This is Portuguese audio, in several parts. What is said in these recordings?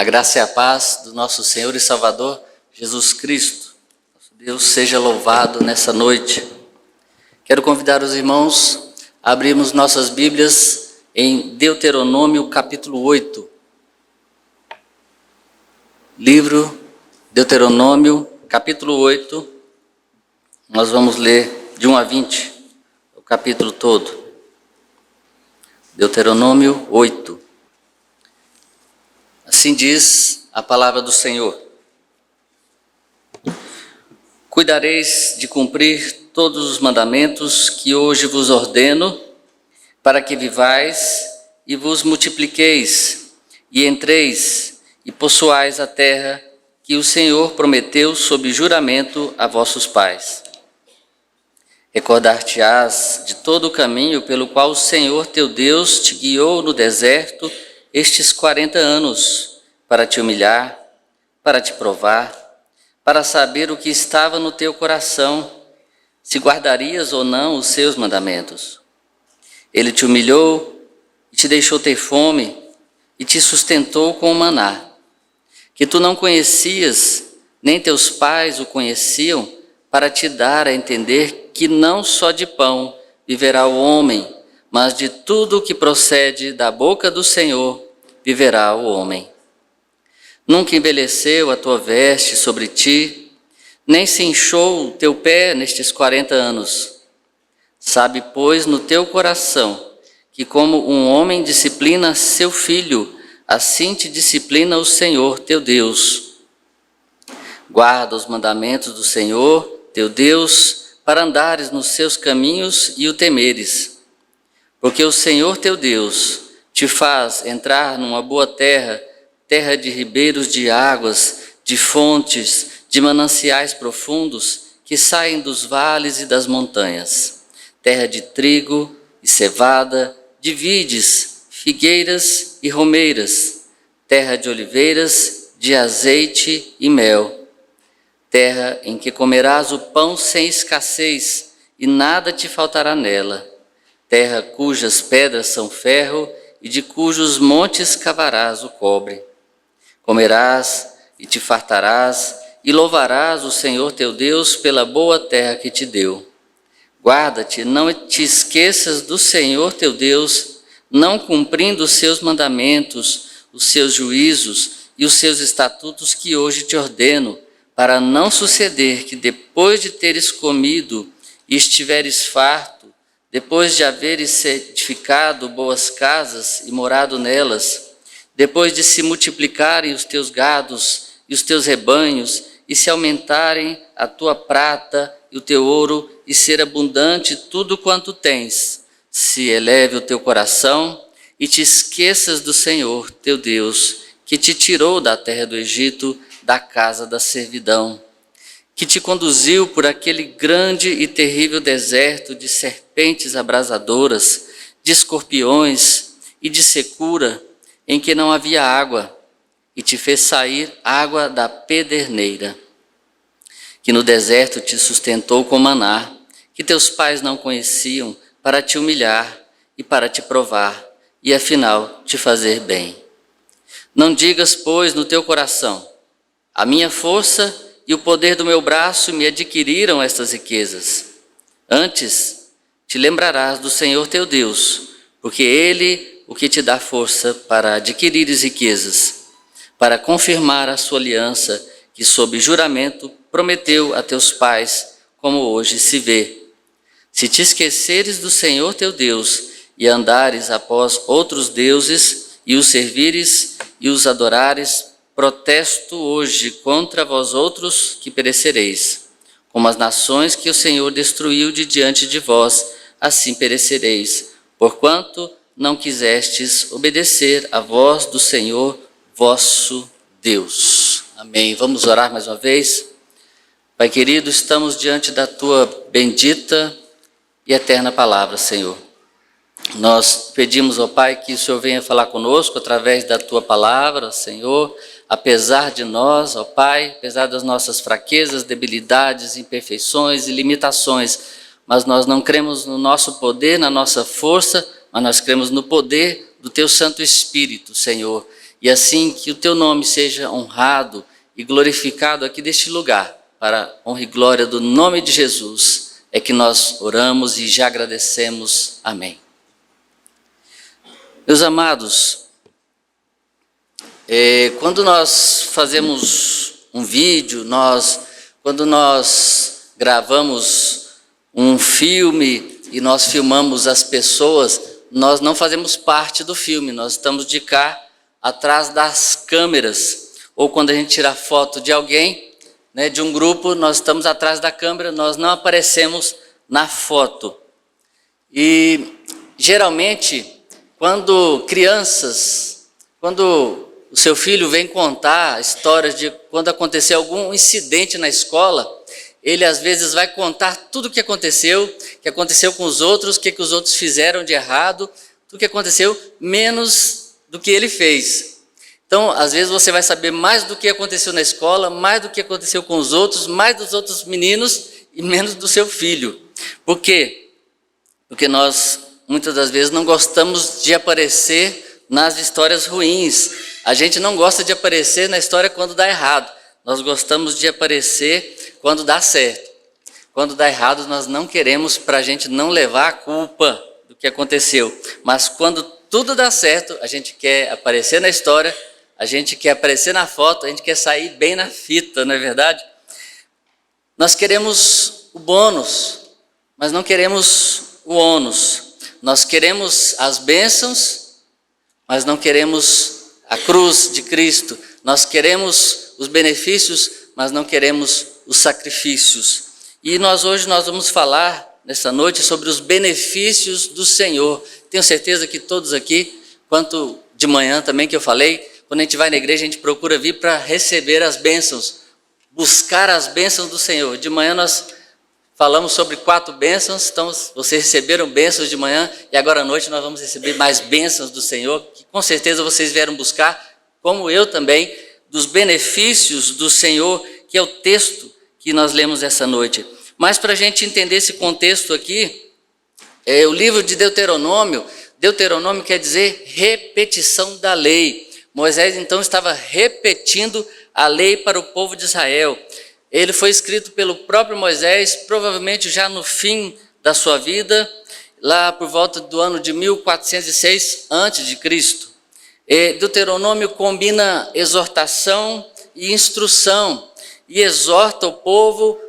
A graça e a paz do nosso Senhor e Salvador, Jesus Cristo. Nosso Deus seja louvado nessa noite. Quero convidar os irmãos a abrirmos nossas Bíblias em Deuteronômio capítulo 8. Livro Deuteronômio capítulo 8. Nós vamos ler de 1 a 20, o capítulo todo. Deuteronômio 8. Assim diz a palavra do Senhor: Cuidareis de cumprir todos os mandamentos que hoje vos ordeno, para que vivais e vos multipliqueis, e entreis e possuais a terra que o Senhor prometeu sob juramento a vossos pais. Recordar-te-ás de todo o caminho pelo qual o Senhor teu Deus te guiou no deserto estes 40 anos, para te humilhar, para te provar, para saber o que estava no teu coração, se guardarias ou não os seus mandamentos. Ele te humilhou e te deixou ter fome e te sustentou com o maná, que tu não conhecias, nem teus pais o conheciam, para te dar a entender que não só de pão viverá o homem, mas de tudo o que procede da boca do Senhor viverá o homem. Nunca envelheceu a tua veste sobre ti, nem se inchou o teu pé nestes 40 anos. Sabe, pois, no teu coração, que como um homem disciplina seu filho, assim te disciplina o Senhor teu Deus. Guarda os mandamentos do Senhor teu Deus, para andares nos seus caminhos e o temeres. Porque o Senhor teu Deus te faz entrar numa boa terra, terra de ribeiros de águas, de fontes, de mananciais profundos, que saem dos vales e das montanhas, terra de trigo e cevada, de vides, figueiras e romeiras, terra de oliveiras, de azeite e mel, terra em que comerás o pão sem escassez, e nada te faltará nela, terra cujas pedras são ferro, e de cujos montes cavarás o cobre. Comerás e te fartarás, e louvarás o Senhor teu Deus pela boa terra que te deu. Guarda-te, não te esqueças do Senhor teu Deus, não cumprindo os seus mandamentos, os seus juízos e os seus estatutos que hoje te ordeno, para não suceder que depois de teres comido e estiveres farto, depois de haveres edificado boas casas e morado nelas, depois de se multiplicarem os teus gados e os teus rebanhos, e se aumentarem a tua prata e o teu ouro, e ser abundante tudo quanto tens, se eleve o teu coração e te esqueças do Senhor teu Deus, que te tirou da terra do Egito, da casa da servidão, que te conduziu por aquele grande e terrível deserto de serpentes abrasadoras, de escorpiões e de secura, em que não havia água, e te fez sair água da pederneira, que no deserto te sustentou com maná, que teus pais não conheciam, para te humilhar e para te provar, e afinal te fazer bem. Não digas, pois, no teu coração: a minha força e o poder do meu braço me adquiriram estas riquezas. Antes, te lembrarás do Senhor teu Deus, porque Ele o que te dá força para adquirires riquezas, para confirmar a sua aliança, que sob juramento prometeu a teus pais, como hoje se vê. Se te esqueceres do Senhor teu Deus e andares após outros deuses e os servires e os adorares, protesto hoje contra vós outros que perecereis. Como as nações que o Senhor destruiu de diante de vós, assim perecereis, porquanto não quisestes obedecer à voz do Senhor vosso Deus. Amém. Vamos orar mais uma vez. Pai querido, estamos diante da tua bendita e eterna palavra, Senhor. Nós pedimos, ó Pai, que o Senhor venha falar conosco através da tua palavra, Senhor, apesar de nós, ó Pai, apesar das nossas fraquezas, debilidades, imperfeições e limitações, mas nós não cremos no nosso poder, na nossa força, mas nós cremos no poder do teu Santo Espírito, Senhor, e assim que o teu nome seja honrado e glorificado aqui deste lugar, para a honra e glória do nome de Jesus, é que nós oramos e já agradecemos. Amém. Meus amados, quando nós fazemos um vídeo, quando nós gravamos um filme e nós filmamos as pessoas, nós não fazemos parte do filme, nós estamos de cá atrás das câmeras. Ou quando a gente tira foto de alguém, né, de um grupo, nós estamos atrás da câmera, nós não aparecemos na foto. E geralmente, quando o seu filho vem contar histórias de quando aconteceu algum incidente na escola, ele às vezes vai contar tudo o que aconteceu com os outros, o que os outros fizeram de errado, tudo que aconteceu, menos do que ele fez. Então, às vezes você vai saber mais do que aconteceu na escola, mais do que aconteceu com os outros, mais dos outros meninos e menos do seu filho. Por quê? Porque nós, muitas das vezes, não gostamos de aparecer nas histórias ruins. A gente não gosta de aparecer na história quando dá errado. Nós gostamos de aparecer quando dá certo. Quando dá errado, nós não queremos, para a gente não levar a culpa do que aconteceu. Mas quando tudo dá certo, a gente quer aparecer na história, a gente quer aparecer na foto, a gente quer sair bem na fita, não é verdade? Nós queremos o bônus, mas não queremos o ônus. Nós queremos as bênçãos, mas não queremos a cruz de Cristo. Nós queremos os benefícios, mas não queremos os sacrifícios. E hoje nós vamos falar, nessa noite, sobre os benefícios do Senhor. Tenho certeza que todos aqui, quanto de manhã também que eu falei, quando a gente vai na igreja, a gente procura vir para receber as bênçãos, buscar as bênçãos do Senhor. De manhã nós falamos sobre 4 bênçãos, então vocês receberam bênçãos de manhã, e agora à noite nós vamos receber mais bênçãos do Senhor, que com certeza vocês vieram buscar, como eu também, dos benefícios do Senhor, que é o texto que nós lemos essa noite. Mas para a gente entender esse contexto aqui, o livro de Deuteronômio quer dizer repetição da lei. Moisés então estava repetindo a lei para o povo de Israel. Ele foi escrito pelo próprio Moisés, provavelmente já no fim da sua vida, lá por volta do ano de 1406 a.C. Deuteronômio combina exortação e instrução, e exorta o povo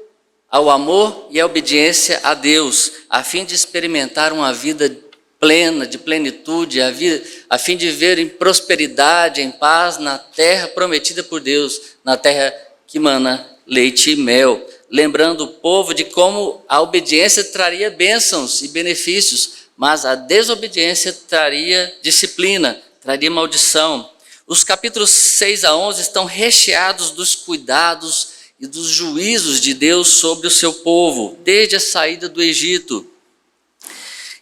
ao amor e à obediência a Deus, a fim de experimentar uma vida plena, de plenitude, a fim de viver em prosperidade, em paz, na terra prometida por Deus, na terra que mana leite e mel, lembrando o povo de como a obediência traria bênçãos e benefícios, mas a desobediência traria disciplina, traria maldição. Os capítulos 6 a 11 estão recheados dos cuidados e dos juízos de Deus sobre o seu povo, desde a saída do Egito.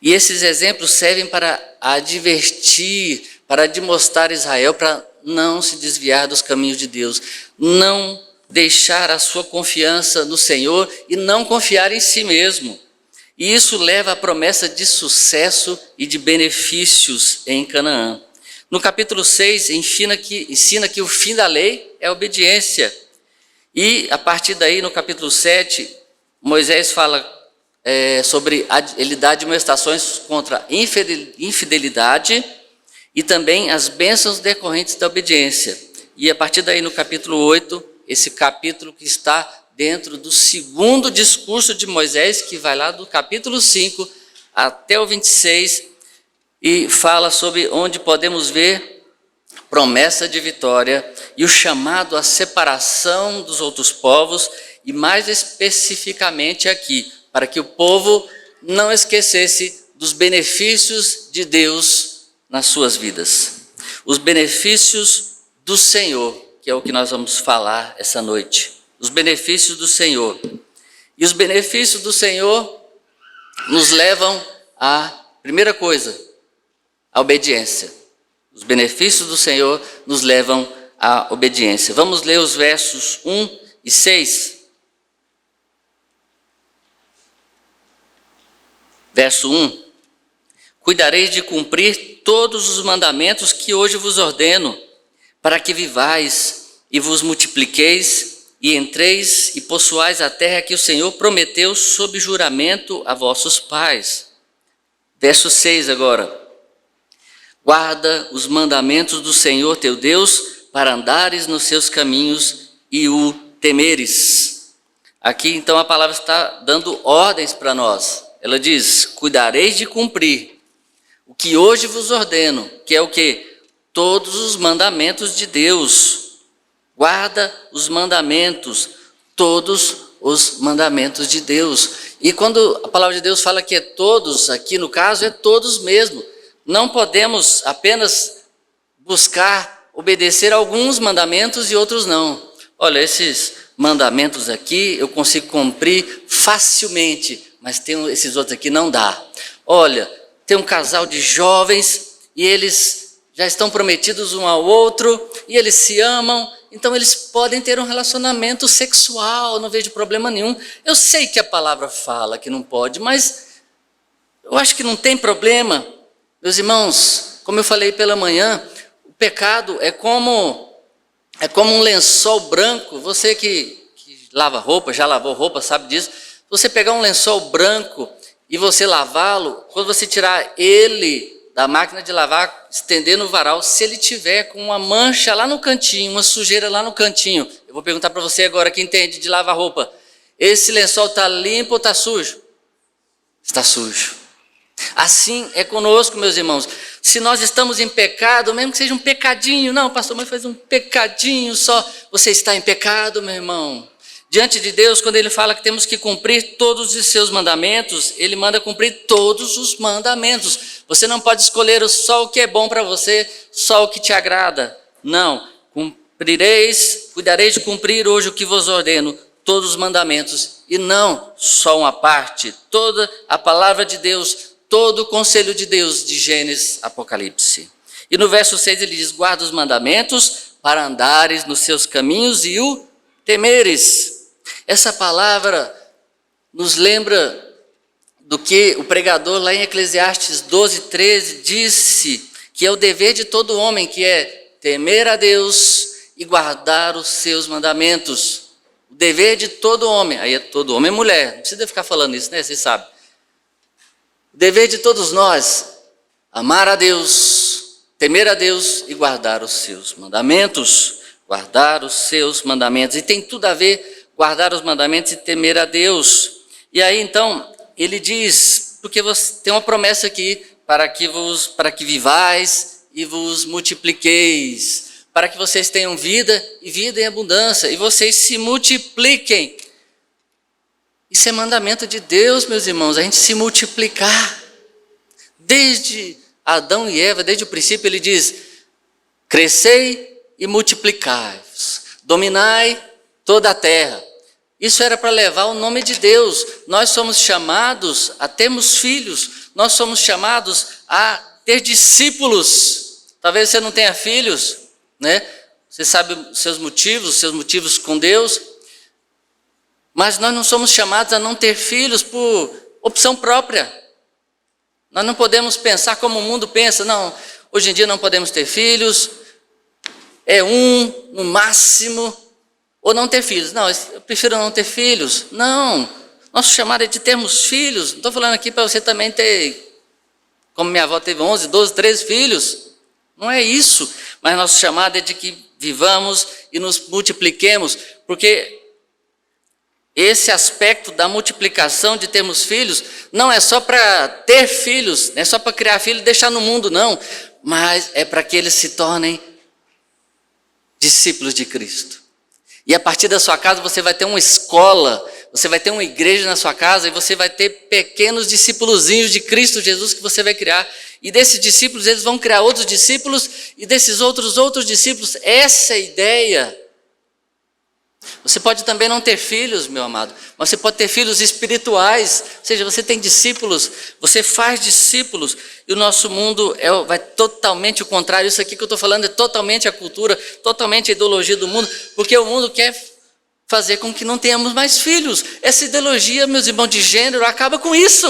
E esses exemplos servem para advertir, para admoestar Israel, para não se desviar dos caminhos de Deus, não deixar a sua confiança no Senhor e não confiar em si mesmo. E isso leva à promessa de sucesso e de benefícios em Canaã. No capítulo 6, ensina que o fim da lei é a obediência. E a partir daí, no capítulo 7, Moisés fala ele dá admoestações contra a infidelidade e também as bênçãos decorrentes da obediência. E a partir daí, no capítulo 8, esse capítulo que está dentro do segundo discurso de Moisés, que vai lá do capítulo 5 até o 26, e fala sobre onde podemos ver promessa de vitória e o chamado à separação dos outros povos, e mais especificamente aqui, para que o povo não esquecesse dos benefícios de Deus nas suas vidas. Os benefícios do Senhor, que é o que nós vamos falar essa noite. Os benefícios do Senhor. E os benefícios do Senhor nos levam à primeira coisa, a obediência. Os benefícios do Senhor nos levam à obediência. Vamos ler os versos 1 e 6. Verso 1: Cuidareis de cumprir todos os mandamentos que hoje vos ordeno, para que vivais e vos multipliqueis e entreis e possuais a terra que o Senhor prometeu sob juramento a vossos pais. Verso 6 agora. Guarda os mandamentos do Senhor teu Deus para andares nos seus caminhos e o temeres. Aqui então a palavra está dando ordens para nós. Ela diz: cuidareis de cumprir o que hoje vos ordeno, que é o quê? Todos os mandamentos de Deus. Guarda os mandamentos, todos os mandamentos de Deus. E quando a palavra de Deus fala que é todos, aqui no caso é todos mesmo. Não podemos apenas buscar obedecer alguns mandamentos e outros não. Olha, esses mandamentos aqui eu consigo cumprir facilmente, mas tem esses outros aqui não dá. Olha, tem um casal de jovens e eles já estão prometidos um ao outro e eles se amam, então eles podem ter um relacionamento sexual, não vejo problema nenhum. Eu sei que a palavra fala que não pode, mas eu acho que não tem problema. Meus irmãos, como eu falei pela manhã, o pecado é como um lençol branco. Você que lava roupa, já lavou roupa, sabe disso. Você pegar um lençol branco e você lavá-lo, quando você tirar ele da máquina de lavar, estender no varal, se ele tiver com uma mancha lá no cantinho, uma sujeira lá no cantinho, eu vou perguntar para você agora que entende de lavar roupa, esse lençol está limpo ou está sujo? Está sujo. Assim é conosco, meus irmãos. Se nós estamos em pecado, mesmo que seja um pecadinho, não, pastor, mas faz um pecadinho só, você está em pecado, meu irmão. Diante de Deus, quando Ele fala que temos que cumprir todos os seus mandamentos, Ele manda cumprir todos os mandamentos. Você não pode escolher só o que é bom para você, só o que te agrada. Não, cuidareis de cumprir hoje o que vos ordeno, todos os mandamentos, e não só uma parte, toda a palavra de Deus, todo o conselho de Deus, de Gênesis, Apocalipse. E no verso 6 ele diz: guarda os mandamentos para andares nos seus caminhos e o temeres. Essa palavra nos lembra do que o pregador lá em Eclesiastes 12:13 disse, que é o dever de todo homem, que é temer a Deus e guardar os seus mandamentos. O dever de todo homem, aí é todo homem e mulher, não precisa ficar falando isso, né? Vocês sabem. O dever de todos nós, amar a Deus, temer a Deus e guardar os seus mandamentos. Guardar os seus mandamentos. E tem tudo a ver guardar os mandamentos e temer a Deus. E aí então, ele diz, porque você tem uma promessa aqui, para que vivais e vos multipliqueis, para que vocês tenham vida e vida em abundância, e vocês se multipliquem. Isso é mandamento de Deus, meus irmãos, a gente se multiplicar. Desde Adão e Eva, desde o princípio, ele diz: crescei e multiplicai-vos, dominai toda a terra. Isso era para levar o nome de Deus. Nós somos chamados a termos filhos, nós somos chamados a ter discípulos. Talvez você não tenha filhos, né? Você sabe os seus motivos com Deus, mas nós não somos chamados a não ter filhos por opção própria. Nós não podemos pensar como o mundo pensa. Não, hoje em dia não podemos ter filhos, é um no máximo, ou não ter filhos. Não, eu prefiro não ter filhos. Não, nosso chamado é de termos filhos. Não estou falando aqui para você também ter, como minha avó teve 11, 12, 13 filhos. Não é isso, mas nosso chamado é de que vivamos e nos multipliquemos, porque esse aspecto da multiplicação, de termos filhos, não é só para ter filhos, não é só para criar filhos e deixar no mundo, não, mas é para que eles se tornem discípulos de Cristo. E a partir da sua casa você vai ter uma escola, você vai ter uma igreja na sua casa e você vai ter pequenos discípulozinhos de Cristo Jesus que você vai criar. E desses discípulos eles vão criar outros discípulos e desses outros discípulos. Essa é a ideia. Você pode também não ter filhos, meu amado, mas você pode ter filhos espirituais, ou seja, você tem discípulos, você faz discípulos, e o nosso mundo vai totalmente o contrário. Isso aqui que eu estou falando é totalmente a cultura, totalmente a ideologia do mundo, porque o mundo quer fazer com que não tenhamos mais filhos. Essa ideologia, meus irmãos, de gênero, acaba com isso.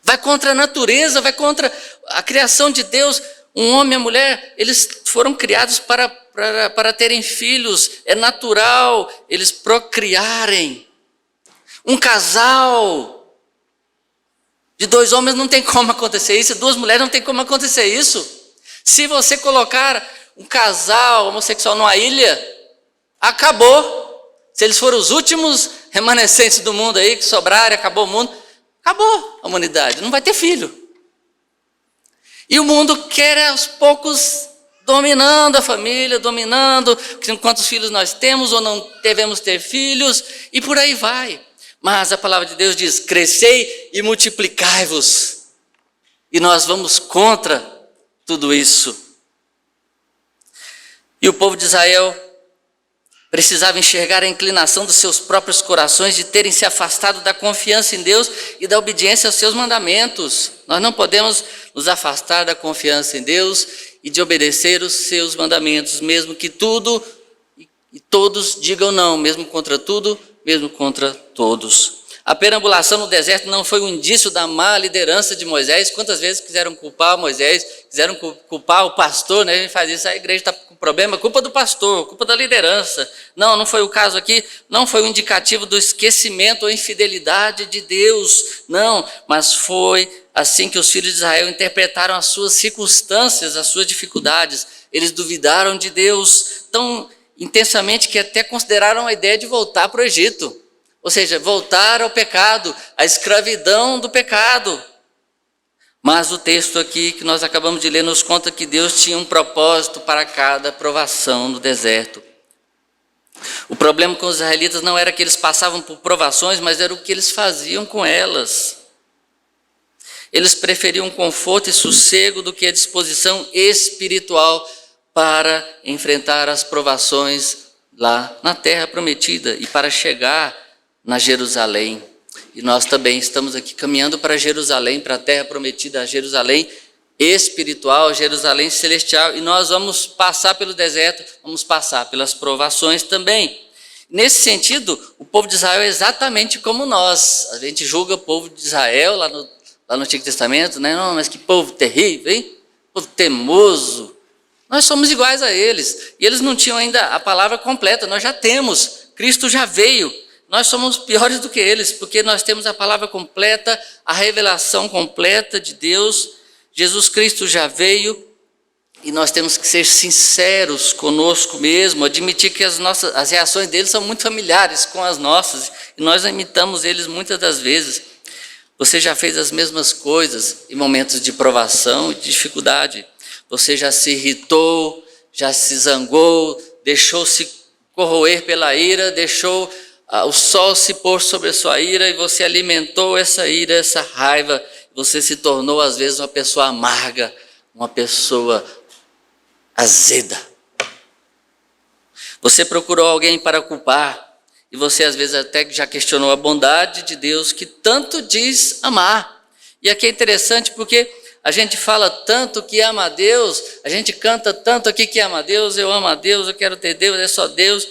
Vai contra a natureza, vai contra a criação de Deus. Um homem e a mulher, eles foram criados para terem filhos. É natural eles procriarem. Um casal de 2 homens não tem como acontecer isso. 2 mulheres não tem como acontecer isso. Se você colocar um casal homossexual numa ilha, acabou. Se eles forem os últimos remanescentes do mundo aí, que sobrarem, acabou o mundo, acabou a humanidade, não vai ter filho. E o mundo quer aos poucos dominando a família, dominando quantos filhos nós temos ou não devemos ter filhos, e por aí vai. Mas a palavra de Deus diz: crescei e multiplicai-vos. E nós vamos contra tudo isso. E o povo de Israel precisava enxergar a inclinação dos seus próprios corações de terem se afastado da confiança em Deus e da obediência aos seus mandamentos. Nós não podemos nos afastar da confiança em Deus e de obedecer os seus mandamentos, mesmo que tudo e todos digam não, mesmo contra tudo, mesmo contra todos. A perambulação no deserto não foi um indício da má liderança de Moisés. Quantas vezes quiseram culpar Moisés, quiseram culpar o pastor, né? A gente faz isso, a igreja está com problema, culpa do pastor, culpa da liderança. Não foi o caso aqui, não foi um indicativo do esquecimento ou infidelidade de Deus, não, mas foi assim que os filhos de Israel interpretaram as suas circunstâncias, as suas dificuldades. Eles duvidaram de Deus tão intensamente que até consideraram a ideia de voltar para o Egito. Ou seja, voltar ao pecado, à escravidão do pecado. Mas o texto aqui que nós acabamos de ler nos conta que Deus tinha um propósito para cada provação no deserto. O problema com os israelitas não era que eles passavam por provações, mas era o que eles faziam com elas. Eles preferiam conforto e sossego do que a disposição espiritual para enfrentar as provações lá na terra prometida e para chegar na Jerusalém. E nós também estamos aqui caminhando para Jerusalém, para a terra prometida, a Jerusalém espiritual, Jerusalém celestial, e nós vamos passar pelo deserto, vamos passar pelas provações também. Nesse sentido, o povo de Israel é exatamente como nós. A gente julga o povo de Israel lá no Antigo Testamento, né? Não, mas que povo terrível, hein? Povo teimoso. Nós somos iguais a eles, e eles não tinham ainda a palavra completa. Nós já temos, Cristo já veio. Nós somos piores do que eles, porque nós temos a palavra completa, a revelação completa de Deus. Jesus Cristo já veio e nós temos que ser sinceros conosco mesmo, admitir que as reações deles são muito familiares com as nossas e nós imitamos eles muitas das vezes. Você já fez as mesmas coisas em momentos de provação e de dificuldade. Você já se irritou, já se zangou, deixou-se corroer pela ira, deixou o sol se pôr sobre a sua ira e você alimentou essa ira, essa raiva. Você se tornou às vezes uma pessoa amarga, uma pessoa azeda. Você procurou alguém para culpar e você às vezes até já questionou a bondade de Deus que tanto diz amar. E aqui é interessante porque a gente fala tanto que ama a Deus, a gente canta tanto aqui que ama a Deus, eu amo a Deus, eu quero ter Deus, é só Deus.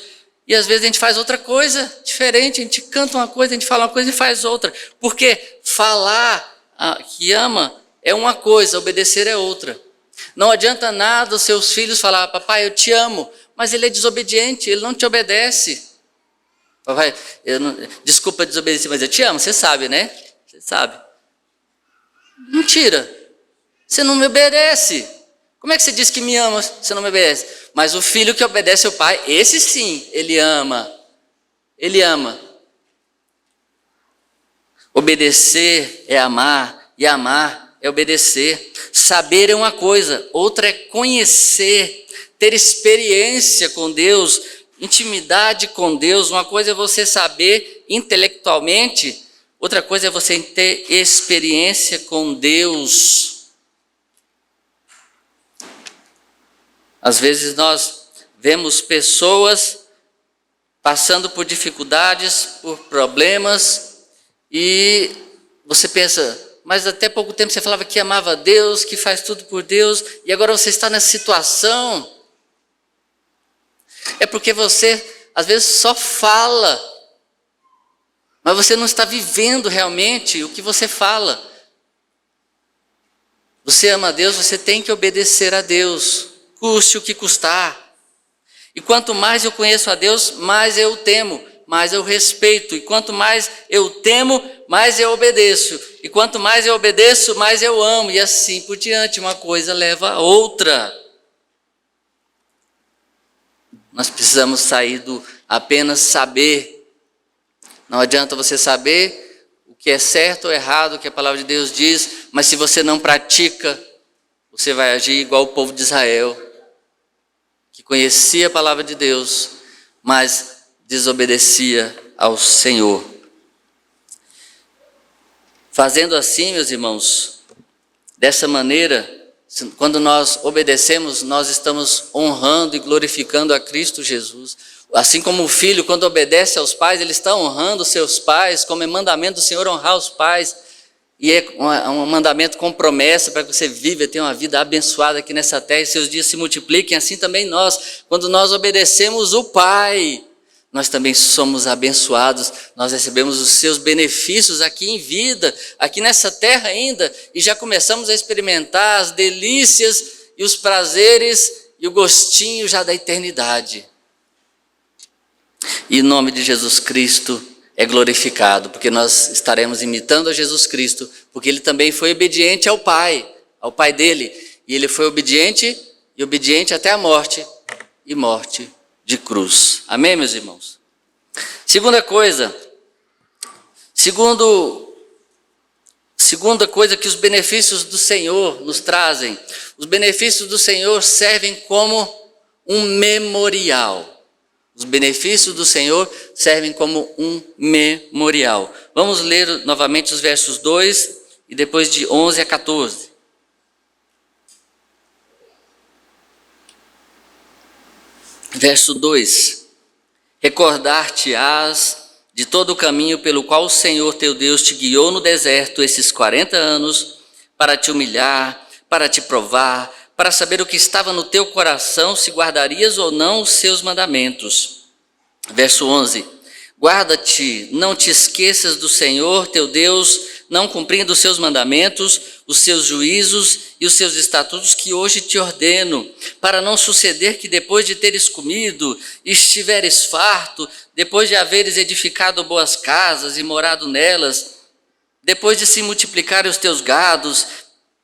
E às vezes a gente faz outra coisa diferente, a gente canta uma coisa, a gente fala uma coisa e faz outra. Porque falar que ama é uma coisa, obedecer é outra. Não adianta nada os seus filhos falar: papai, eu te amo, mas ele é desobediente, ele não te obedece. Papai, desculpa desobedecer, mas eu te amo, você sabe, né? Você sabe. Mentira, você não me obedece. Como é que você diz que me ama se você não me obedece? Mas o filho que obedece ao pai, esse sim, ele ama. Ele ama. Obedecer é amar, e amar é obedecer. Saber é uma coisa, outra é conhecer, ter experiência com Deus, intimidade com Deus. Uma coisa é você saber intelectualmente, outra coisa é você ter experiência com Deus. Às vezes nós vemos pessoas passando por dificuldades, por problemas, e você pensa, mas até pouco tempo você falava que amava a Deus, que faz tudo por Deus, e agora você está nessa situação. É porque você, às vezes, só fala, mas você não está vivendo realmente o que você fala. Você ama a Deus, você tem que obedecer a Deus, custe o que custar. E quanto mais eu conheço a Deus, mais eu o temo, mais eu respeito. E quanto mais eu temo, mais eu obedeço. E quanto mais eu obedeço, mais eu amo. E assim por diante, uma coisa leva a outra. Nós precisamos sair do apenas saber. Não adianta você saber o que é certo ou errado, o que a palavra de Deus diz, mas se você não pratica, você vai agir igual o povo de Israel, que conhecia a palavra de Deus, mas desobedecia ao Senhor. Fazendo assim, meus irmãos, dessa maneira, quando nós obedecemos, nós estamos honrando e glorificando a Cristo Jesus. Assim como o filho, quando obedece aos pais, ele está honrando seus pais, como é mandamento do Senhor honrar os pais. E é um mandamento com promessa para que você viva e tenha uma vida abençoada aqui nessa terra e seus dias se multipliquem. Assim também nós, quando nós obedecemos o Pai, nós também somos abençoados, nós recebemos os seus benefícios aqui em vida, aqui nessa terra ainda, e já começamos a experimentar as delícias e os prazeres e o gostinho já da eternidade. E o nome de Jesus Cristo é glorificado, porque nós estaremos imitando a Jesus Cristo, porque ele também foi obediente ao Pai dele, e ele foi obediente até a morte, e morte de cruz. Amém, meus irmãos? Segunda coisa que os benefícios do Senhor nos trazem. Os benefícios do Senhor servem como um memorial. Os benefícios do Senhor servem como um memorial. Vamos ler novamente os versos 2 e depois de 11 a 14. Verso 2: Recordar-te-ás de todo o caminho pelo qual o Senhor teu Deus te guiou no deserto esses 40 anos, para te humilhar, para te provar, para saber o que estava no teu coração, se guardarias ou não os seus mandamentos. Verso 11: Guarda-te, não te esqueças do Senhor teu Deus, não cumprindo os seus mandamentos, os seus juízos e os seus estatutos que hoje te ordeno, para não suceder que depois de teres comido e estiveres farto, depois de haveres edificado boas casas e morado nelas, depois de se multiplicarem os teus gados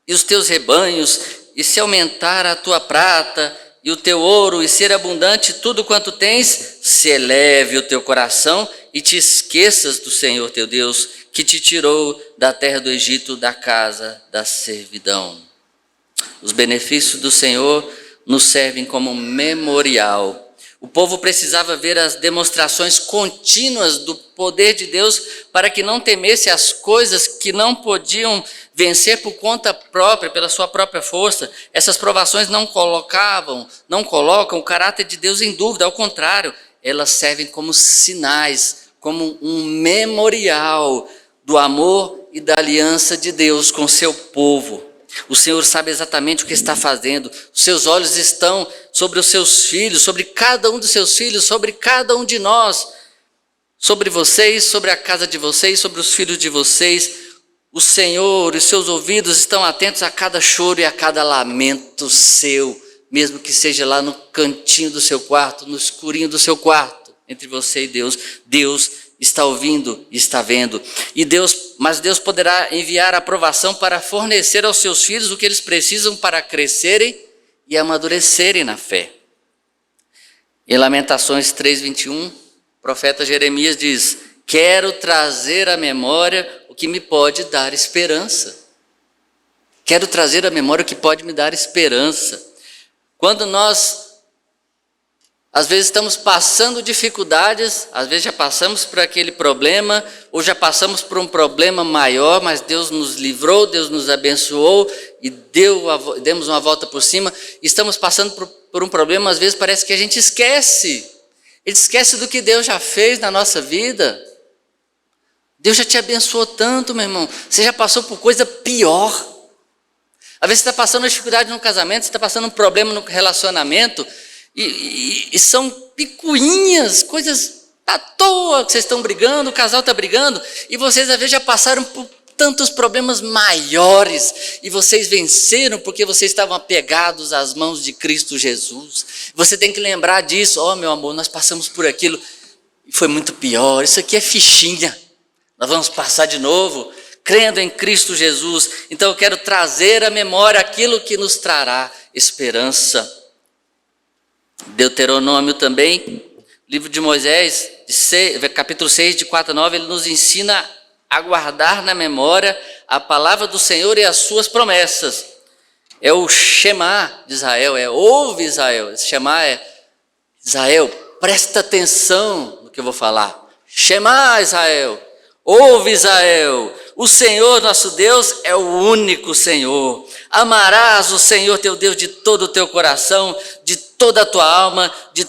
e os teus rebanhos, e se aumentar a tua prata e o teu ouro, e ser abundante tudo quanto tens, se eleve o teu coração e te esqueças do Senhor teu Deus, que te tirou da terra do Egito, da casa da servidão. Os benefícios do Senhor nos servem como memorial. O povo precisava ver as demonstrações contínuas do poder de Deus para que não temesse as coisas que não podiam vencer por conta própria, pela sua própria força. Essas provações não colocam o caráter de Deus em dúvida, ao contrário, elas servem como sinais, como um memorial do amor e da aliança de Deus com seu povo. O Senhor sabe exatamente o que está fazendo. Os seus olhos estão sobre os seus filhos, sobre cada um dos seus filhos, sobre cada um de nós, sobre vocês, sobre a casa de vocês, sobre os filhos de vocês. O Senhor, os seus ouvidos estão atentos a cada choro e a cada lamento seu, mesmo que seja lá no cantinho do seu quarto, no escurinho do seu quarto, entre você e Deus. Deus está ouvindo e está vendo. Mas Deus poderá enviar a aprovação para fornecer aos seus filhos o que eles precisam para crescerem e amadurecerem na fé. Em Lamentações 3:21, o profeta Jeremias diz: quero trazer à memória o que me pode dar esperança. Quero trazer à memória o que pode me dar esperança. Quando nós às vezes estamos passando dificuldades, às vezes já passamos por aquele problema, ou já passamos por um problema maior, mas Deus nos livrou, Deus nos abençoou e demos uma volta por cima. Estamos passando por um problema, às vezes parece que a gente esquece. A gente esquece do que Deus já fez na nossa vida. Deus já te abençoou tanto, meu irmão. Você já passou por coisa pior. Às vezes você está passando uma dificuldade no casamento, você está passando um problema no relacionamento, e são picuinhas, coisas à toa que vocês estão brigando, o casal está brigando, e vocês às vezes já passaram por tantos problemas maiores e vocês venceram porque vocês estavam apegados às mãos de Cristo Jesus. Você tem que lembrar disso. Oh, meu amor, nós passamos por aquilo e foi muito pior. Isso aqui é fichinha. Nós vamos passar de novo, crendo em Cristo Jesus. Então eu quero trazer à memória aquilo que nos trará esperança. Deuteronômio também, livro de Moisés, capítulo 6, de 4 a 9, ele nos ensina a guardar na memória a palavra do Senhor e as suas promessas. É o Shema de Israel, ouve Israel. Esse Shema é: Israel, presta atenção no que eu vou falar. Shema Israel, ouve Israel, o Senhor nosso Deus é o único Senhor. Amarás o Senhor teu Deus de todo o teu coração, de toda a tua alma, de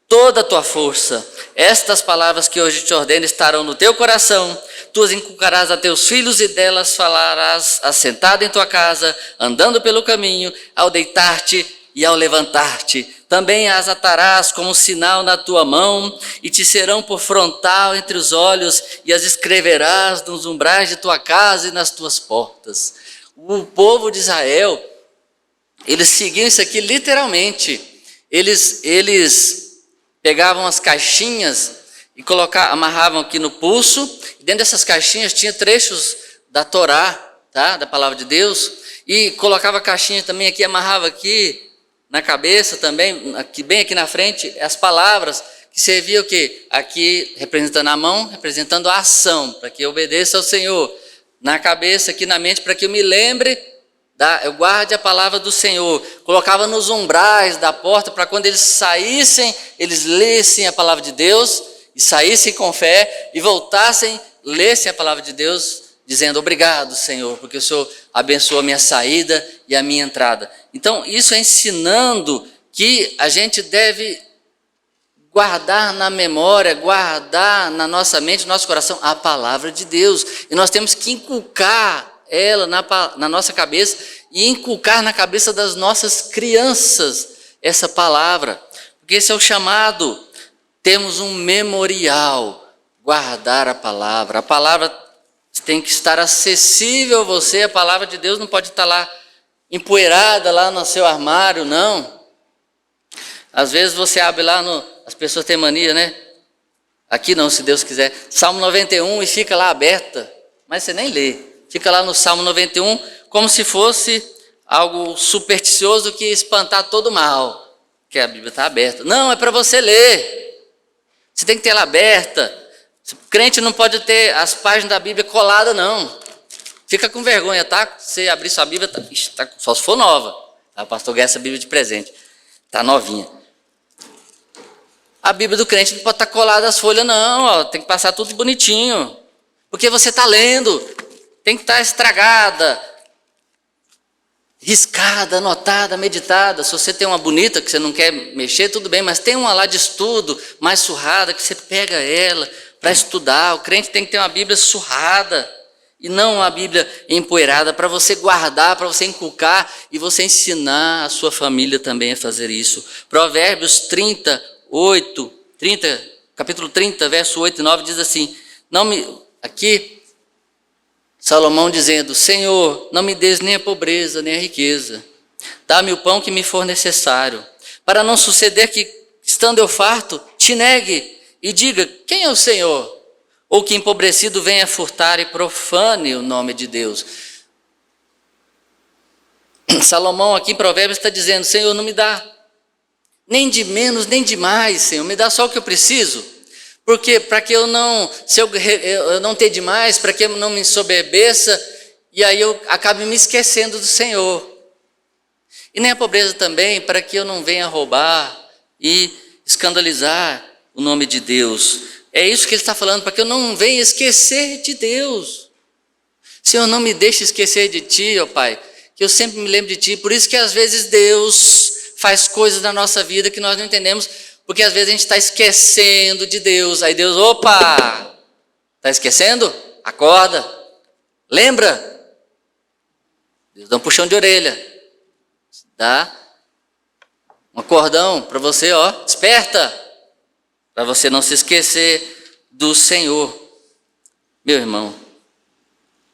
toda a tua força. Estas palavras que hoje te ordeno estarão no teu coração, tu as inculcarás a teus filhos e delas falarás assentado em tua casa, andando pelo caminho, ao deitar-te e ao levantar-te. Também as atarás como sinal na tua mão e te serão por frontal entre os olhos, e as escreverás nos umbrais de tua casa e nas tuas portas. O povo de Israel, eles seguiam isso aqui literalmente. Eles pegavam as caixinhas e amarravam aqui no pulso, e dentro dessas caixinhas tinha trechos da Torá, tá? Da palavra de Deus, e colocava a caixinha também aqui, amarrava aqui na cabeça também, bem aqui na frente, as palavras que serviam o quê? Aqui representando a mão, representando a ação, para que eu obedeça ao Senhor. Na cabeça, aqui na mente, para que eu me lembre, eu guarde a palavra do Senhor. Colocava nos umbrais da porta, para quando eles saíssem, eles lessem a palavra de Deus, e saíssem com fé, e voltassem, lessem a palavra de Deus, dizendo: obrigado, Senhor, porque o Senhor abençoou a minha saída e a minha entrada. Então, isso é ensinando que a gente deve guardar na memória, guardar na nossa mente, no nosso coração, a palavra de Deus. E nós temos que inculcar ela na nossa cabeça e inculcar na cabeça das nossas crianças essa palavra. Porque esse é o chamado. Temos um memorial, guardar a palavra. A palavra tem que estar acessível a você. A palavra de Deus não pode estar lá empoeirada lá no seu armário, não. Às vezes você abre lá as pessoas têm mania, né? Aqui não, se Deus quiser. Salmo 91 e fica lá aberta, mas você nem lê. Fica lá no Salmo 91 como se fosse algo supersticioso que espantar todo mal, que a Bíblia está aberta. Não, é para você ler. Você tem que ter ela aberta. O crente não pode ter as páginas da Bíblia coladas, não. Fica com vergonha, tá? Você abrir sua Bíblia, só se for nova. O pastor ganha essa Bíblia de presente. Está novinha. A Bíblia do crente não pode estar colada às folhas, não. Ó, tem que passar tudo bonitinho. Porque você está lendo. Tem que estar estragada, riscada, anotada, meditada. Se você tem uma bonita que você não quer mexer, tudo bem. Mas tem uma lá de estudo, mais surrada, que você pega ela para estudar. O crente tem que ter uma Bíblia surrada. E não uma Bíblia empoeirada, para você guardar, para você inculcar e você ensinar a sua família também a fazer isso. Provérbios 30, capítulo 30, verso 8 e 9 diz assim: aqui Salomão dizendo: Senhor, não me des nem a pobreza, nem a riqueza. Dá-me o pão que me for necessário, para não suceder que, estando eu farto, te negue e diga: quem é o Senhor? Ou que empobrecido venha furtar e profane o nome de Deus. Salomão aqui em Provérbios está dizendo: Senhor, não me dá nem de menos, nem de mais, Senhor, me dá só o que eu preciso. Porque para que eu não ter demais, para que eu não me ensoberbeça, e aí eu acabe me esquecendo do Senhor. E nem a pobreza também, para que eu não venha roubar e escandalizar o nome de Deus. É isso que ele está falando, para que eu não venha esquecer de Deus. Senhor, não me deixe esquecer de Ti, ó Pai, que eu sempre me lembro de Ti. Por isso que às vezes Deus faz coisas na nossa vida que nós não entendemos, porque às vezes a gente está esquecendo de Deus. Aí Deus, opa, está esquecendo? Acorda, lembra? Deus dá um puxão de orelha, dá um acordão para você, ó, desperta, para você não se esquecer do Senhor. Meu irmão,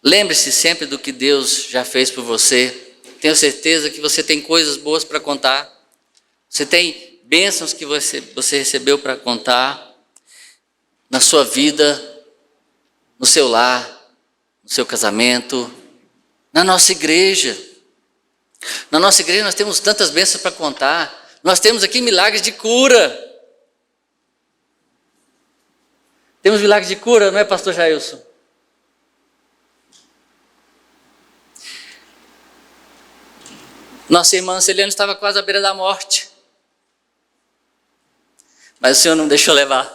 Lembre-se sempre do que Deus já fez por você. Tenho certeza que você tem coisas boas para contar. Você tem bênçãos que você recebeu para contar na sua vida, no seu lar, no seu casamento, na nossa igreja. Na nossa igreja nós temos tantas bênçãos para contar. Nós temos aqui milagres de cura. Temos milagres de cura, não é, pastor Jailson? Nossa irmã Celiane estava quase à beira da morte. Mas o Senhor não deixou levar.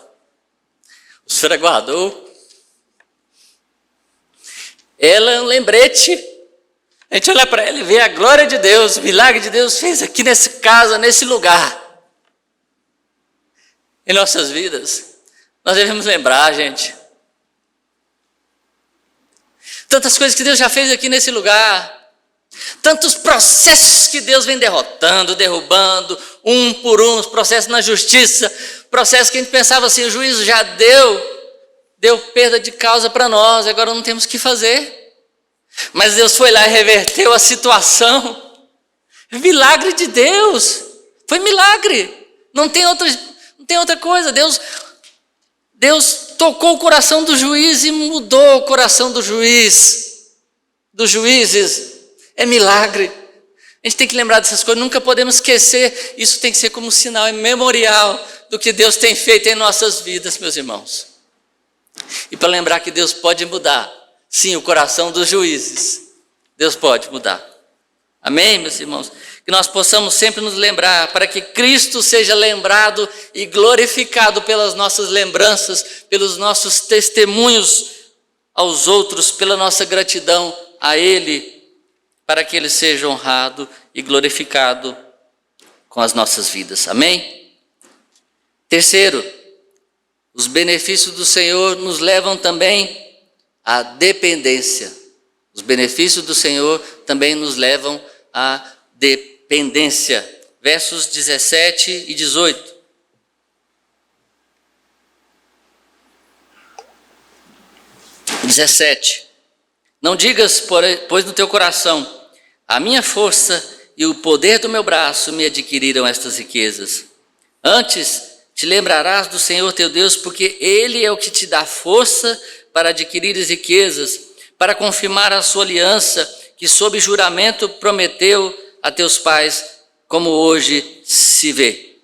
O Senhor aguardou. Ela é um lembrete. A gente olha para ela e vê a glória de Deus, o milagre de Deus fez aqui nessa casa, nesse lugar. Em nossas vidas. Nós devemos lembrar, gente. Tantas coisas que Deus já fez aqui nesse lugar. Tantos processos que Deus vem derrotando, derrubando, um por um, os processos na justiça, processos que a gente pensava assim, o juízo já deu perda de causa para nós, agora não temos o que fazer. Mas Deus foi lá e reverteu a situação. Milagre de Deus, foi milagre, não tem outra coisa. Deus tocou o coração do juiz e mudou o coração dos juízes. É milagre. A gente tem que lembrar dessas coisas, nunca podemos esquecer. Isso tem que ser como sinal, é memorial do que Deus tem feito em nossas vidas, meus irmãos. E para lembrar que Deus pode mudar, sim, o coração dos juízes. Deus pode mudar. Amém, meus irmãos? Que nós possamos sempre nos lembrar, para que Cristo seja lembrado e glorificado pelas nossas lembranças, pelos nossos testemunhos aos outros, pela nossa gratidão a Ele, para que Ele seja honrado e glorificado com as nossas vidas. Amém? Terceiro, os benefícios do Senhor nos levam também à dependência. Os benefícios do Senhor também nos levam à dependência. Versos 17 e 18. Não digas, pois, no teu coração, a minha força e o poder do meu braço me adquiriram estas riquezas. Antes, te lembrarás do Senhor teu Deus, porque Ele é o que te dá força para adquirir as riquezas, para confirmar a sua aliança, que sob juramento prometeu a teus pais, como hoje se vê.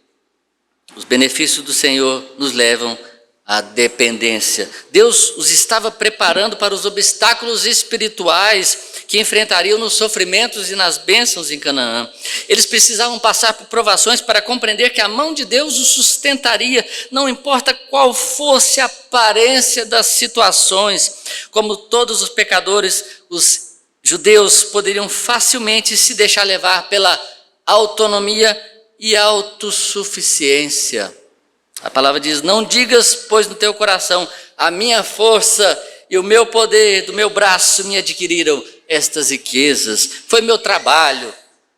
Os benefícios do Senhor nos levam à dependência. Deus os estava preparando para os obstáculos espirituais que enfrentariam nos sofrimentos e nas bênçãos em Canaã. Eles precisavam passar por provações para compreender que a mão de Deus os sustentaria, não importa qual fosse a aparência das situações. Como todos os pecadores, os judeus poderiam facilmente se deixar levar pela autonomia e autossuficiência. A palavra diz, não digas, pois, no teu coração, a minha força e o meu poder do meu braço me adquiriram estas riquezas. Foi meu trabalho,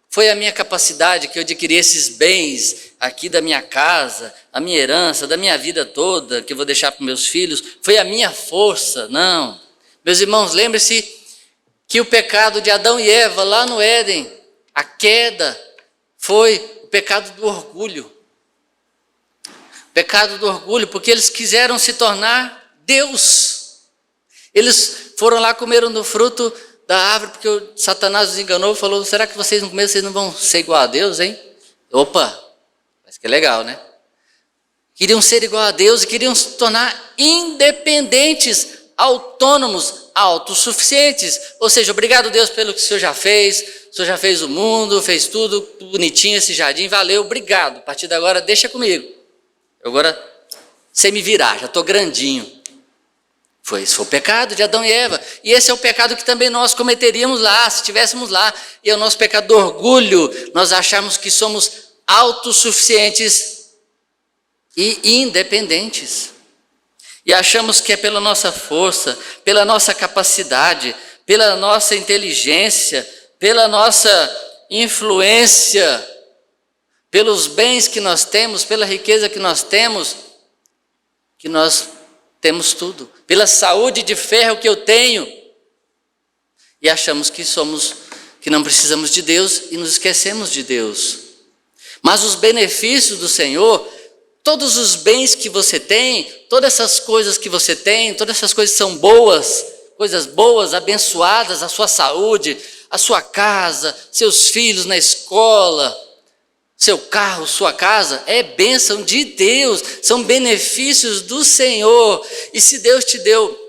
foi a minha capacidade que eu adquiri esses bens aqui da minha casa, a minha herança, da minha vida toda, que eu vou deixar para meus filhos. Foi a minha força, não. Meus irmãos, lembre-se que o pecado de Adão e Eva lá no Éden, a queda, foi o pecado do orgulho. Pecado do orgulho, porque eles quiseram se tornar Deus. Eles foram lá, comeram do fruto da árvore, porque o Satanás os enganou, falou, será que vocês não comeram, vocês não vão ser igual a Deus, hein? Opa, parece que é legal, né? Queriam ser igual a Deus e queriam se tornar independentes, autônomos, autossuficientes. Ou seja, obrigado Deus pelo que o Senhor já fez, o Senhor já fez o mundo, fez tudo bonitinho, esse jardim, valeu, obrigado. A partir de agora, deixa comigo. Agora, sei me virar, já estou grandinho. Esse foi o pecado de Adão e Eva. E esse é o pecado que também nós cometeríamos lá, se estivéssemos lá. E é o nosso pecado do orgulho. Nós achamos que somos autossuficientes e independentes. E achamos que é pela nossa força, pela nossa capacidade, pela nossa inteligência, pela nossa influência, pelos bens que nós temos, pela riqueza que nós temos tudo. Pela saúde de ferro que eu tenho, e achamos que não precisamos de Deus e nos esquecemos de Deus. Mas os benefícios do Senhor, todos os bens que você tem, todas essas coisas que você tem, todas essas coisas são boas, coisas boas, abençoadas, a sua saúde, a sua casa, seus filhos na escola, seu carro, sua casa, é bênção de Deus, são benefícios do Senhor. E se Deus te deu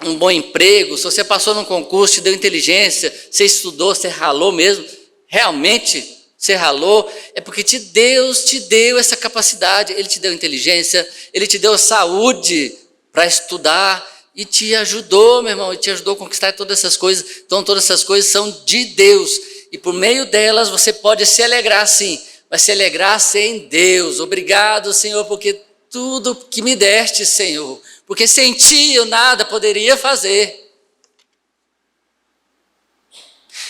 um bom emprego, se você passou num concurso, te deu inteligência, você estudou, você ralou mesmo, realmente você ralou, é porque Deus te deu essa capacidade, Ele te deu inteligência, Ele te deu saúde para estudar e te ajudou, meu irmão, e te ajudou a conquistar todas essas coisas. Então todas essas coisas são de Deus e por meio delas você pode se alegrar sim, mas se alegrar em Deus. Obrigado, Senhor, porque tudo que me deste, Senhor, porque sem ti eu nada poderia fazer.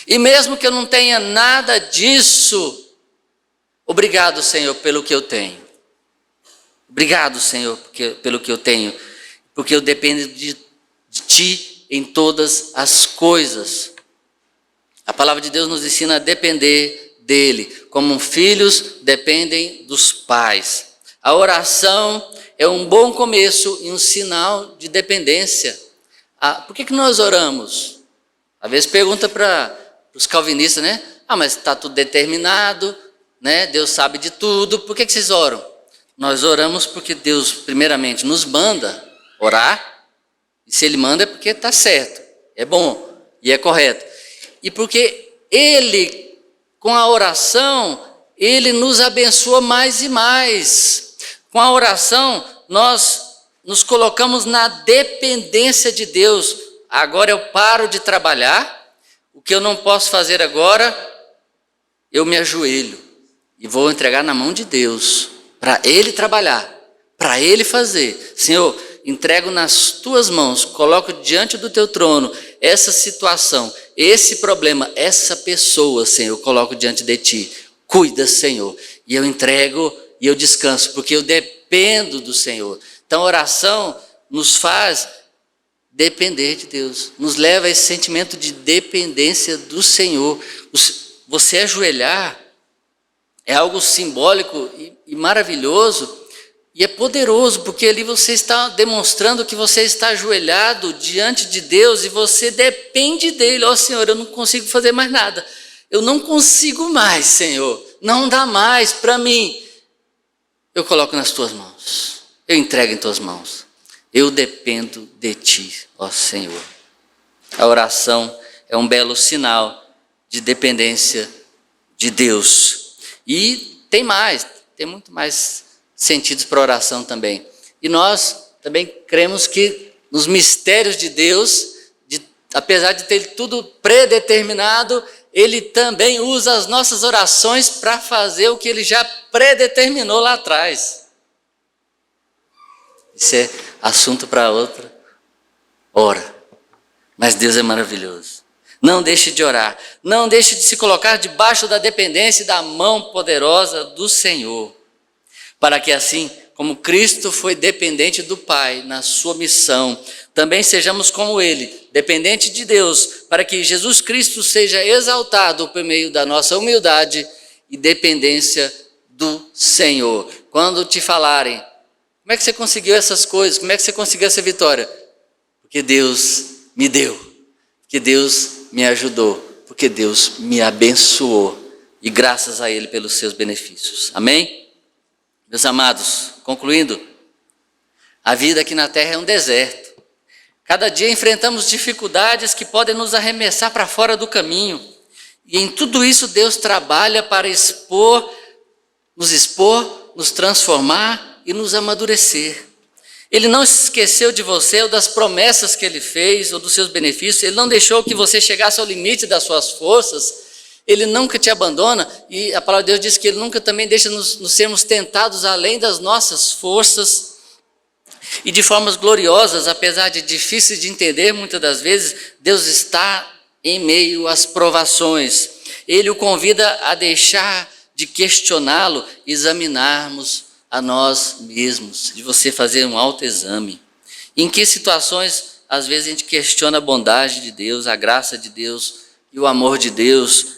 E mesmo que eu não tenha nada disso, obrigado, Senhor, pelo que eu tenho. Obrigado, Senhor, pelo que eu tenho, porque eu dependo de ti em todas as coisas. A palavra de Deus nos ensina a depender dele, como filhos dependem dos pais. A oração é um bom começo e um sinal de dependência. Por que nós oramos? Às vezes pergunta para os calvinistas, né? Mas está tudo determinado, né? Deus sabe de tudo, por que vocês oram? Nós oramos porque Deus primeiramente nos manda orar, e se Ele manda é porque está certo, é bom e é correto. E porque Ele, com a oração, Ele nos abençoa mais e mais. Com a oração, nós nos colocamos na dependência de Deus. Agora eu paro de trabalhar, o que eu não posso fazer agora, eu me ajoelho e vou entregar na mão de Deus, para Ele trabalhar, para Ele fazer. Senhor, entrego nas tuas mãos, coloco diante do teu trono essa situação, esse problema, essa pessoa, Senhor, eu coloco diante de ti. Cuida, Senhor, e eu entrego e eu descanso, porque eu dependo do Senhor. Então a oração nos faz depender de Deus, nos leva a esse sentimento de dependência do Senhor. Você ajoelhar é algo simbólico e maravilhoso, e é poderoso, porque ali você está demonstrando que você está ajoelhado diante de Deus e você depende dele. Ó Senhor, eu não consigo fazer mais nada, eu não consigo mais, Senhor, não dá mais para mim. Eu coloco nas tuas mãos, eu entrego em tuas mãos, eu dependo de ti, ó Senhor. A oração é um belo sinal de dependência de Deus. E tem muito mais sentidos para a oração também. E nós também cremos que nos mistérios de Deus, apesar de ter tudo predeterminado, Ele também usa as nossas orações para fazer o que Ele já predeterminou lá atrás. Isso é assunto para outra hora. Mas Deus é maravilhoso. Não deixe de orar. Não deixe de se colocar debaixo da dependência e da mão poderosa do Senhor. Para que assim, como Cristo foi dependente do Pai na sua missão, também sejamos como Ele, dependente de Deus, para que Jesus Cristo seja exaltado por meio da nossa humildade e dependência do Senhor. Quando te falarem, como é que você conseguiu essas coisas? Como é que você conseguiu essa vitória? Porque Deus me deu, porque Deus me ajudou, porque Deus me abençoou e graças a Ele pelos seus benefícios. Amém? Meus amados, concluindo, a vida aqui na terra é um deserto. Cada dia enfrentamos dificuldades que podem nos arremessar para fora do caminho. E em tudo isso Deus trabalha para nos transformar e nos amadurecer. Ele não se esqueceu de você ou das promessas que Ele fez ou dos seus benefícios. Ele não deixou que você chegasse ao limite das suas forças. Ele nunca te abandona, e a palavra de Deus diz que Ele nunca também deixa nos sermos tentados além das nossas forças, e de formas gloriosas, apesar de difíceis de entender muitas das vezes, Deus está em meio às provações. Ele o convida a deixar de questioná-lo, examinarmos a nós mesmos, de você fazer um autoexame. Em que situações às vezes a gente questiona a bondade de Deus, a graça de Deus e o amor de Deus,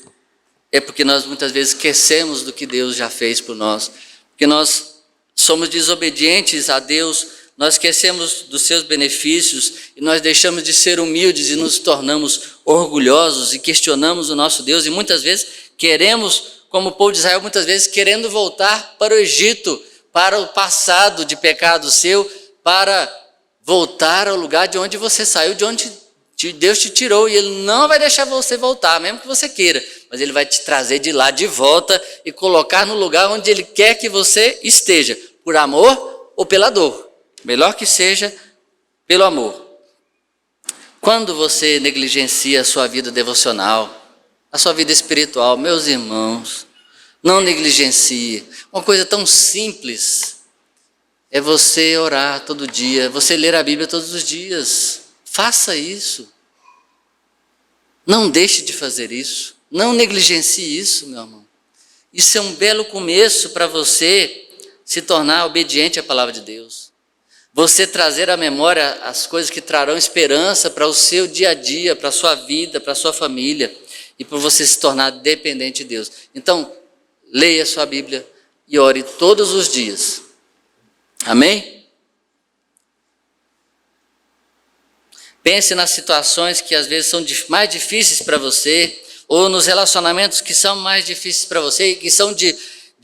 é porque nós muitas vezes esquecemos do que Deus já fez por nós, porque nós somos desobedientes a Deus, nós esquecemos dos seus benefícios e nós deixamos de ser humildes e nos tornamos orgulhosos e questionamos o nosso Deus e muitas vezes queremos, como o povo de Israel, muitas vezes querendo voltar para o Egito, para o passado de pecado seu, para voltar ao lugar de onde você saiu, de onde Deus te tirou, e Ele não vai deixar você voltar, mesmo que você queira, mas Ele vai te trazer de lá de volta e colocar no lugar onde Ele quer que você esteja, por amor ou pela dor. Melhor que seja pelo amor. Quando você negligencia a sua vida devocional, a sua vida espiritual, meus irmãos, não negligencie. Uma coisa tão simples é você orar todo dia, você ler a Bíblia todos os dias. Faça isso. Não deixe de fazer isso. Não negligencie isso, meu irmão. Isso é um belo começo para você se tornar obediente à palavra de Deus. Você trazer à memória as coisas que trarão esperança para o seu dia a dia, para a sua vida, para a sua família e para você se tornar dependente de Deus. Então, leia a sua Bíblia e ore todos os dias. Amém? Pense nas situações que às vezes são mais difíceis para você, ou nos relacionamentos que são mais difíceis para você, que são de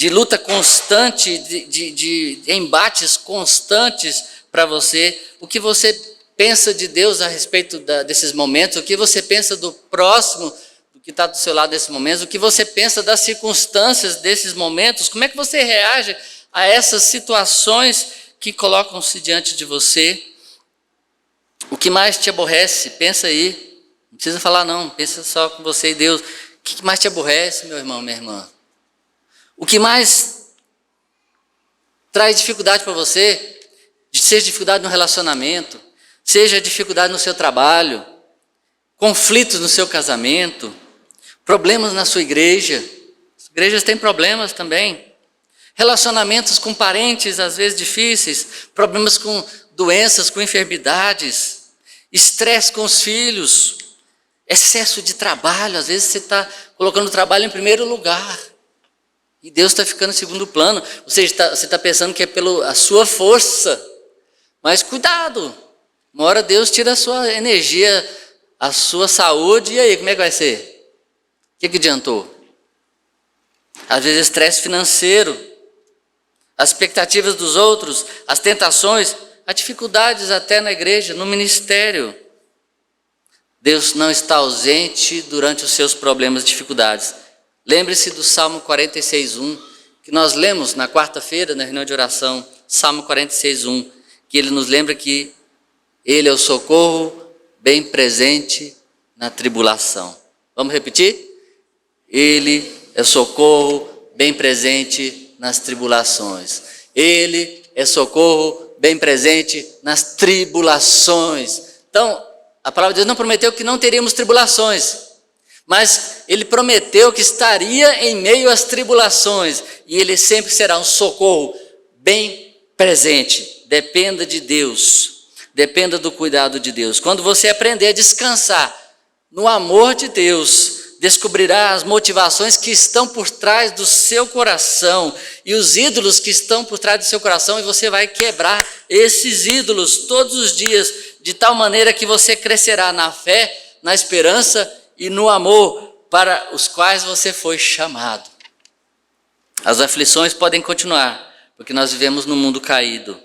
luta constante, de embates constantes para você. O que você pensa de Deus a respeito desses momentos, o que você pensa do próximo, do que está do seu lado nesses momentos, o que você pensa das circunstâncias desses momentos, como é que você reage a essas situações que colocam-se diante de você. O que mais te aborrece? Pensa aí. Não precisa falar não, pensa só com você e Deus. O que mais te aborrece, meu irmão, minha irmã? O que mais traz dificuldade para você? Seja dificuldade no relacionamento, seja dificuldade no seu trabalho, conflitos no seu casamento, problemas na sua igreja. As igrejas têm problemas também. Relacionamentos com parentes, às vezes difíceis, problemas com doenças, com enfermidades, estresse com os filhos, excesso de trabalho. Às vezes você está colocando o trabalho em primeiro lugar e Deus está ficando em segundo plano. Você está pensando que é pela sua força, mas cuidado, uma hora Deus tira a sua energia, a sua saúde, e aí como é que vai ser? O que adiantou? Às vezes estresse financeiro, as expectativas dos outros, as tentações, as dificuldades até na igreja, no ministério. Deus não está ausente durante os seus problemas e dificuldades. Lembre-se do Salmo 46:1, que nós lemos na quarta-feira, na reunião de oração, Salmo 46:1, que ele nos lembra que Ele é o socorro bem presente na tribulação. Vamos repetir? Ele é socorro bem presente nas tribulações. Ele é socorro bem presente nas tribulações. Então, a palavra de Deus não prometeu que não teríamos tribulações, mas Ele prometeu que estaria em meio às tribulações, e Ele sempre será um socorro bem presente. Dependa de Deus, dependa do cuidado de Deus. Quando você aprender a descansar no amor de Deus, descobrirá as motivações que estão por trás do seu coração e os ídolos que estão por trás do seu coração, e você vai quebrar esses ídolos todos os dias, de tal maneira que você crescerá na fé, na esperança e no amor para os quais você foi chamado. As aflições podem continuar, porque nós vivemos num mundo caído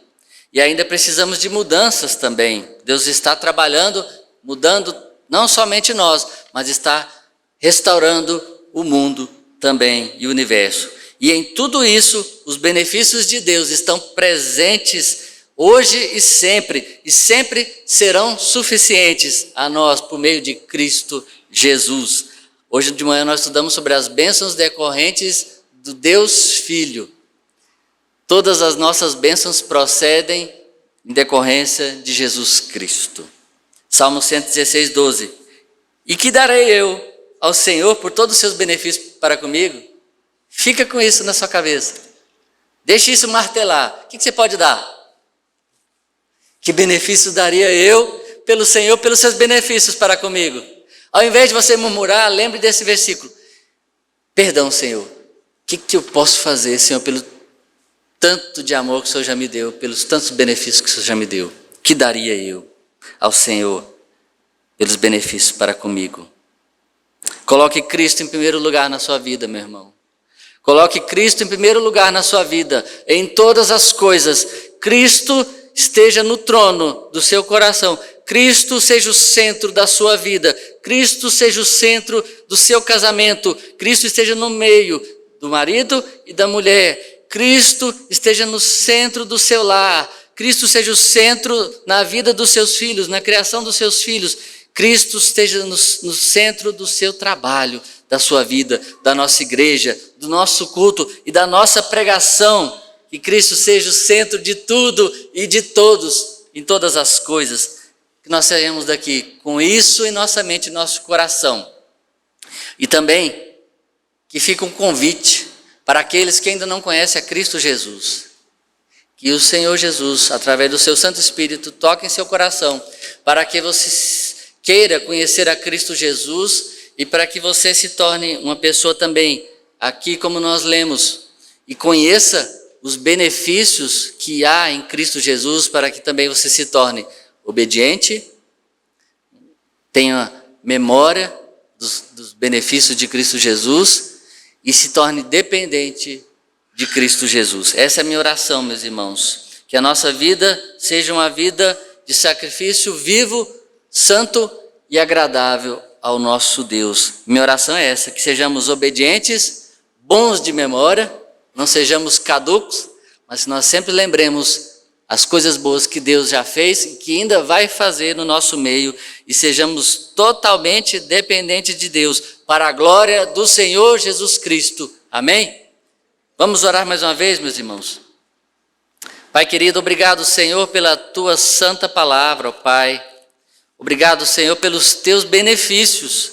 e ainda precisamos de mudanças também. Deus está trabalhando, mudando não somente nós, mas está restaurando o mundo também e o universo. E em tudo isso, os benefícios de Deus estão presentes hoje e sempre serão suficientes a nós por meio de Cristo Jesus. Hoje de manhã nós estudamos sobre as bênçãos decorrentes do Deus Filho. Todas as nossas bênçãos procedem em decorrência de Jesus Cristo. Salmo 116:12. E que darei eu ao Senhor por todos os seus benefícios para comigo? Fica com isso na sua cabeça. Deixe isso martelar. O que você pode dar? Que benefício daria eu pelo Senhor, pelos seus benefícios para comigo. Ao invés de você murmurar, lembre desse versículo. Perdão, Senhor. O que eu posso fazer, Senhor, pelo tanto de amor que o Senhor já me deu, pelos tantos benefícios que o Senhor já me deu? Que daria eu ao Senhor pelos benefícios para comigo? Coloque Cristo em primeiro lugar na sua vida, meu irmão. Coloque Cristo em primeiro lugar na sua vida, em todas as coisas. Cristo esteja no trono do seu coração. Cristo seja o centro da sua vida. Cristo seja o centro do seu casamento. Cristo esteja no meio do marido e da mulher. Cristo esteja no centro do seu lar. Cristo seja o centro na vida dos seus filhos, na criação dos seus filhos. Cristo esteja no centro do seu trabalho, da sua vida, da nossa igreja, do nosso culto e da nossa pregação. Que Cristo seja o centro de tudo e de todos, em todas as coisas. Que nós saímos daqui com isso em nossa mente e nosso coração. E também que fica um convite para aqueles que ainda não conhecem a Cristo Jesus. Que o Senhor Jesus, através do seu Santo Espírito, toque em seu coração, para que você queira conhecer a Cristo Jesus e para que você se torne uma pessoa também, aqui como nós lemos, e conheça os benefícios que há em Cristo Jesus, para que também você se torne obediente, tenha memória dos benefícios de Cristo Jesus e se torne dependente de Cristo Jesus. Essa é a minha oração, meus irmãos, que a nossa vida seja uma vida de sacrifício vivo, santo e agradável ao nosso Deus. Minha oração é essa, que sejamos obedientes, bons de memória, não sejamos caducos, mas nós sempre lembremos as coisas boas que Deus já fez e que ainda vai fazer no nosso meio, e sejamos totalmente dependentes de Deus, para a glória do Senhor Jesus Cristo. Amém? Vamos orar mais uma vez, meus irmãos. Pai querido, obrigado, Senhor, pela tua santa palavra, ó Pai. Obrigado, Senhor, pelos teus benefícios.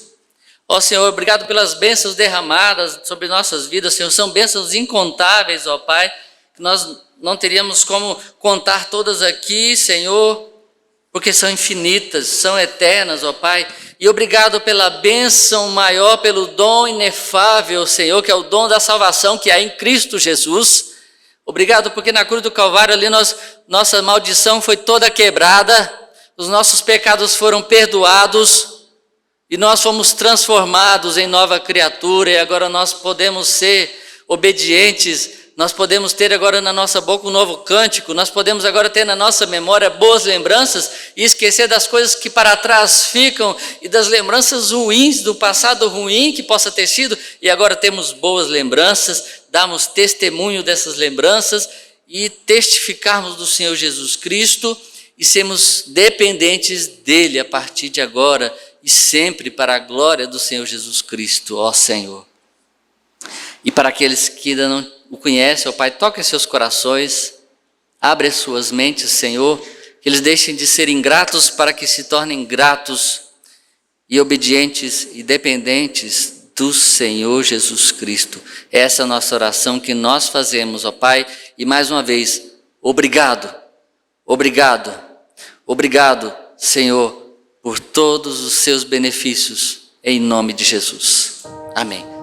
Ó Senhor, obrigado pelas bênçãos derramadas sobre nossas vidas, Senhor. São bênçãos incontáveis, ó Pai, que nós não teríamos como contar todas aqui, Senhor, porque são infinitas, são eternas, ó Pai. E obrigado pela bênção maior, pelo dom inefável, Senhor, que é o dom da salvação que há em Cristo Jesus. Obrigado porque na cruz do Calvário ali nossa maldição foi toda quebrada, os nossos pecados foram perdoados e nós fomos transformados em nova criatura, e agora nós podemos ser obedientes. Nós podemos ter agora na nossa boca um novo cântico, nós podemos agora ter na nossa memória boas lembranças e esquecer das coisas que para trás ficam e das lembranças ruins, do passado ruim que possa ter sido, e agora temos boas lembranças, damos testemunho dessas lembranças e testificarmos do Senhor Jesus Cristo e sermos dependentes dele a partir de agora e sempre, para a glória do Senhor Jesus Cristo, ó Senhor. E para aqueles que ainda não o conhecem, ó Pai, toque em seus corações, abre as suas mentes, Senhor, que eles deixem de ser ingratos para que se tornem gratos e obedientes e dependentes do Senhor Jesus Cristo. Essa é a nossa oração que nós fazemos, ó Pai, e mais uma vez, obrigado, obrigado, obrigado, Senhor, por todos os seus benefícios, em nome de Jesus. Amém.